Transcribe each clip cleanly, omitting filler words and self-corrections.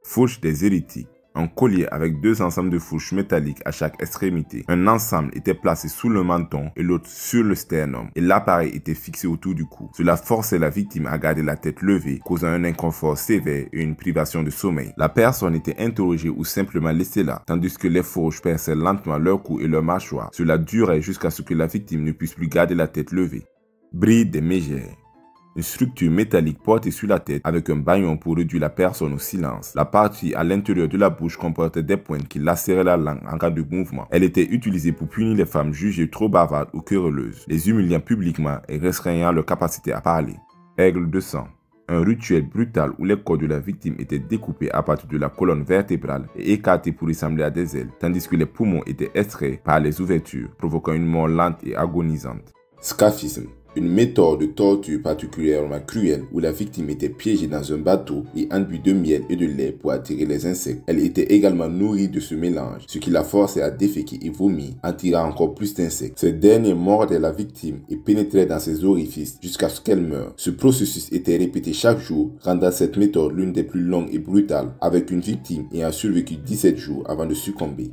Fourche des hérétiques. Un collier avec deux ensembles de fourches métalliques à chaque extrémité. Un ensemble était placé sous le menton et l'autre sur le sternum et l'appareil était fixé autour du cou. Cela forçait la victime à garder la tête levée, causant un inconfort sévère et une privation de sommeil. La personne était interrogée ou simplement laissée là, tandis que les fourches perçaient lentement leur cou et leur mâchoire. Cela durait jusqu'à ce que la victime ne puisse plus garder la tête levée. Bride des mégères. Une structure métallique portée sur la tête avec un bâillon pour réduire la personne au silence. La partie à l'intérieur de la bouche comportait des pointes qui lacéraient la langue en cas de mouvement. Elle était utilisée pour punir les femmes jugées trop bavardes ou querelleuses, les humiliant publiquement et restreignant leur capacité à parler. Aigle de sang. Un rituel brutal où les corps de la victime étaient découpés à partir de la colonne vertébrale et écartés pour ressembler à des ailes, tandis que les poumons étaient extraits par les ouvertures, provoquant une mort lente et agonisante. Scaphisme. Une méthode de torture particulièrement cruelle où la victime était piégée dans un bateau et enduit de miel et de lait pour attirer les insectes. Elle était également nourrie de ce mélange, ce qui la forçait à déféquer et vomir, attirant encore plus d'insectes. Ces derniers mordaient la victime et pénétraient dans ses orifices jusqu'à ce qu'elle meure. Ce processus était répété chaque jour, rendant cette méthode l'une des plus longues et brutales, avec une victime ayant survécu 17 jours avant de succomber.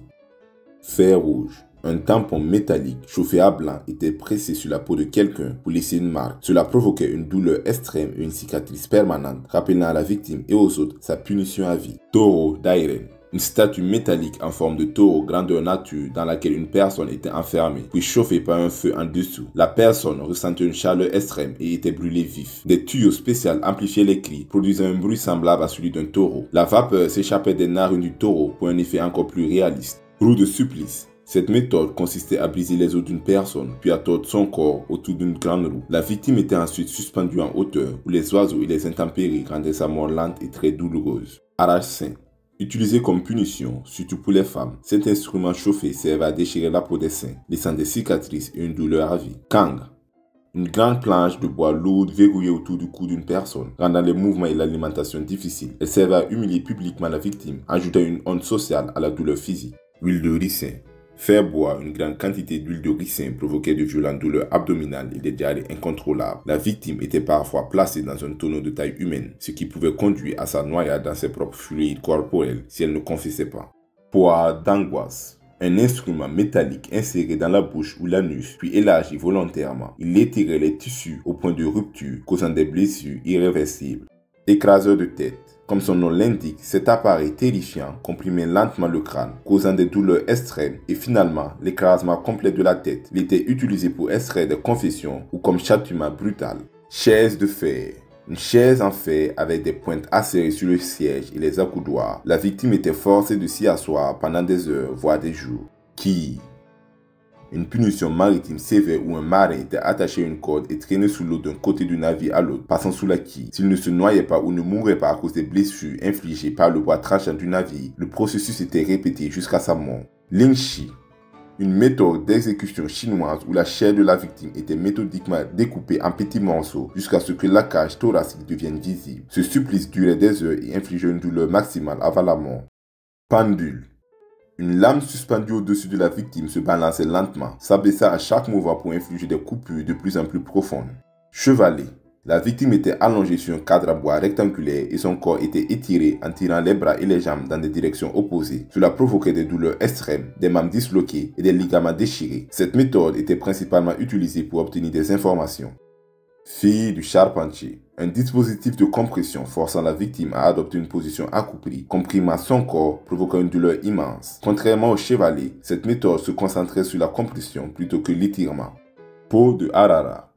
Fer rouge. Un tampon métallique chauffé à blanc était pressé sur la peau de quelqu'un pour laisser une marque. Cela provoquait une douleur extrême et une cicatrice permanente, rappelant à la victime et aux autres sa punition à vie. Taureau d'Irene. Une statue métallique en forme de taureau grandeur nature dans laquelle une personne était enfermée, puis chauffée par un feu en dessous. La personne ressentait une chaleur extrême et était brûlée vif. Des tuyaux spéciaux amplifiaient les cris, produisant un bruit semblable à celui d'un taureau. La vapeur s'échappait des narines du taureau pour un effet encore plus réaliste. Roue de supplice. Cette méthode consistait à briser les os d'une personne, puis à tordre son corps autour d'une grande roue. La victime était ensuite suspendue en hauteur, où les oiseaux et les intempéries rendaient sa mort lente et très douloureuse. Arrache-sein. Utilisé comme punition, surtout pour les femmes, cet instrument chauffé servait à déchirer la peau des seins, laissant des cicatrices et une douleur à vie. Kang. Une grande planche de bois lourde verrouillée autour du cou d'une personne, rendant les mouvements et l'alimentation difficiles. Elle servait à humilier publiquement la victime, ajoutant une honte sociale à la douleur physique. Huile de ricin. Faire boire une grande quantité d'huile de ricin provoquait de violentes douleurs abdominales et des diarrhées incontrôlables. La victime était parfois placée dans un tonneau de taille humaine, ce qui pouvait conduire à sa noyade dans ses propres fluides corporels si elle ne confessait pas. Poire d'angoisse. Un instrument métallique inséré dans la bouche ou l'anus, puis élargi volontairement. Il étirait les tissus au point de rupture, causant des blessures irréversibles. Écraseur de tête. Comme son nom l'indique, cet appareil terrifiant comprimait lentement le crâne, causant des douleurs extrêmes et finalement l'écrasement complet de la tête. Il était utilisé pour extraire des confessions ou comme châtiment brutal. Chaise de fer. Une chaise en fer avec des pointes acérées sur le siège et les accoudoirs. La victime était forcée de s'y asseoir pendant des heures, voire des jours. Quille. Une punition maritime sévère où un marin était attaché à une corde et traîné sous l'eau d'un côté du navire à l'autre, passant sous la quille. S'il ne se noyait pas ou ne mourait pas à cause des blessures infligées par le bois tranchant du navire, le processus était répété jusqu'à sa mort. Lingshi. Une méthode d'exécution chinoise où la chair de la victime était méthodiquement découpée en petits morceaux jusqu'à ce que la cage thoracique devienne visible. Ce supplice durait des heures et infligeait une douleur maximale avant la mort. Pendule. Une lame suspendue au-dessus de la victime se balançait lentement, s'abaissant à chaque mouvement pour infliger des coupures de plus en plus profondes. Chevalet. La victime était allongée sur un cadre en bois rectangulaire et son corps était étiré en tirant les bras et les jambes dans des directions opposées. Cela provoquait des douleurs extrêmes, des membres disloqués et des ligaments déchirés. Cette méthode était principalement utilisée pour obtenir des informations. Fille du charpentier. Un dispositif de compression forçant la victime à adopter une position accroupie, comprimant son corps, provoquant une douleur immense. Contrairement au chevalet, cette méthode se concentrait sur la compression plutôt que l'étirement. Peau de Harara.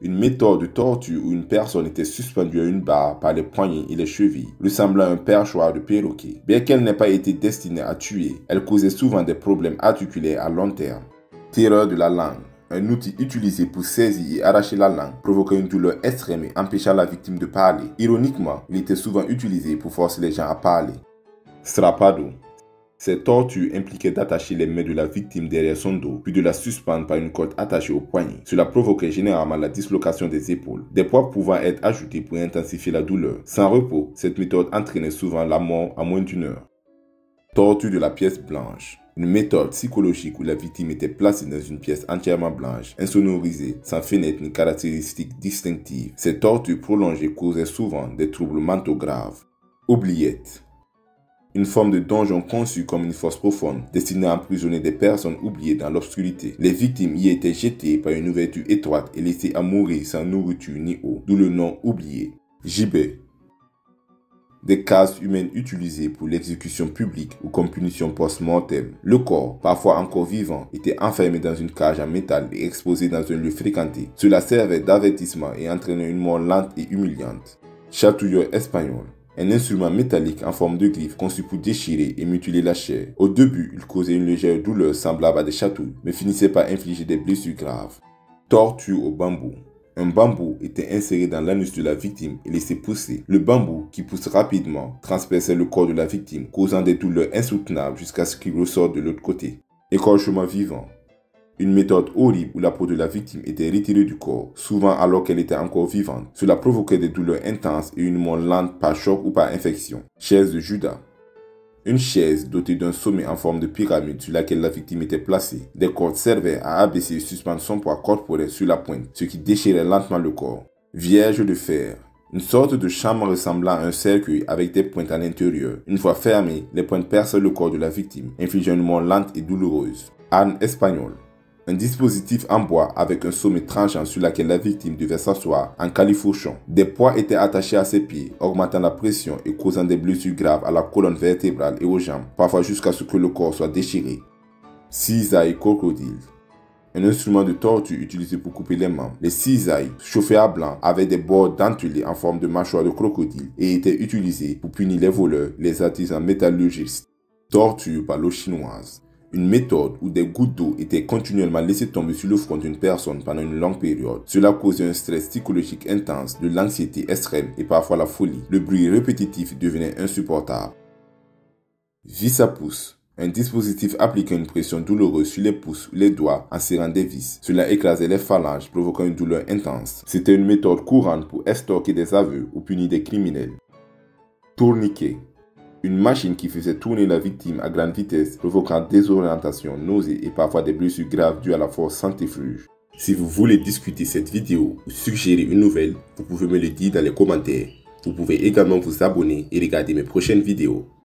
Une méthode de torture où une personne était suspendue à une barre par les poignets et les chevilles, ressemblant à un perchoir de perroquet. Bien qu'elle n'ait pas été destinée à tuer, elle causait souvent des problèmes articulaires à long terme. Terreur de la langue. Un outil utilisé pour saisir et arracher la langue, provoquant une douleur extrême et empêchant la victime de parler. Ironiquement, il était souvent utilisé pour forcer les gens à parler. Strapado. Ces tortures impliquaient d'attacher les mains de la victime derrière son dos, puis de la suspendre par une corde attachée au poignet. Cela provoquait généralement la dislocation des épaules, des poids pouvant être ajoutés pour intensifier la douleur. Sans repos, cette méthode entraînait souvent la mort en moins d'une heure. Torture de la pièce blanche. Une méthode psychologique où la victime était placée dans une pièce entièrement blanche, insonorisée, sans fenêtre ni caractéristiques distinctives. Ces tortures prolongées causaient souvent des troubles mentaux graves. Oubliette. Une forme de donjon conçue comme une fosse profonde, destinée à emprisonner des personnes oubliées dans l'obscurité. Les victimes y étaient jetées par une ouverture étroite et laissées à mourir sans nourriture ni eau, d'où le nom oublié. Gibet. Des cases humaines utilisées pour l'exécution publique ou comme punition post-mortem. Le corps, parfois encore vivant, était enfermé dans une cage en métal et exposé dans un lieu fréquenté. Cela servait d'avertissement et entraînait une mort lente et humiliante. Chatouilleur espagnol. Un instrument métallique en forme de griffe conçu pour déchirer et mutiler la chair. Au début, il causait une légère douleur semblable à des chatouilles, mais finissait par infliger des blessures graves. Torture au bambou. Un bambou était inséré dans l'anus de la victime et laissé pousser. Le bambou, qui pousse rapidement, transperçait le corps de la victime, causant des douleurs insoutenables jusqu'à ce qu'il ressorte de l'autre côté. Écorchement vivant. Une méthode horrible où la peau de la victime était retirée du corps, souvent alors qu'elle était encore vivante. Cela provoquait des douleurs intenses et une mort lente par choc ou par infection. Chaise de Judas. Une chaise dotée d'un sommet en forme de pyramide sur laquelle la victime était placée. Des cordes servaient à abaisser et suspendre son poids corporel sur la pointe, ce qui déchirait lentement le corps. Vierge de fer. Une sorte de chambre ressemblant à un cercueil avec des pointes à l'intérieur. Une fois fermées, les pointes perçaient le corps de la victime, infligeant une mort lente et douloureuse. Âne espagnol. Un dispositif en bois avec un sommet tranchant sur lequel la victime devait s'asseoir en califourchon. Des poids étaient attachés à ses pieds, augmentant la pression et causant des blessures graves à la colonne vertébrale et aux jambes, parfois jusqu'à ce que le corps soit déchiré. Cisaille crocodile. Un instrument de torture utilisé pour couper les membres. Les cisailles, chauffées à blanc, avaient des bords dentelés en forme de mâchoire de crocodile et étaient utilisés pour punir les voleurs, les artisans métallurgistes. Torture par l'eau chinoise. Une méthode où des gouttes d'eau étaient continuellement laissées tomber sur le front d'une personne pendant une longue période. Cela causait un stress psychologique intense, de l'anxiété extrême et parfois la folie. Le bruit répétitif devenait insupportable. Vis à pouce. Un dispositif appliquant une pression douloureuse sur les pouces ou les doigts en serrant des vis. Cela écrasait les phalanges, provoquant une douleur intense. C'était une méthode courante pour extorquer des aveux ou punir des criminels. Tourniquet. Une machine qui faisait tourner la victime à grande vitesse, provoquant désorientation, nausées et parfois des blessures graves dues à la force centrifuge. Si vous voulez discuter cette vidéo ou suggérer une nouvelle, vous pouvez me le dire dans les commentaires. Vous pouvez également vous abonner et regarder mes prochaines vidéos.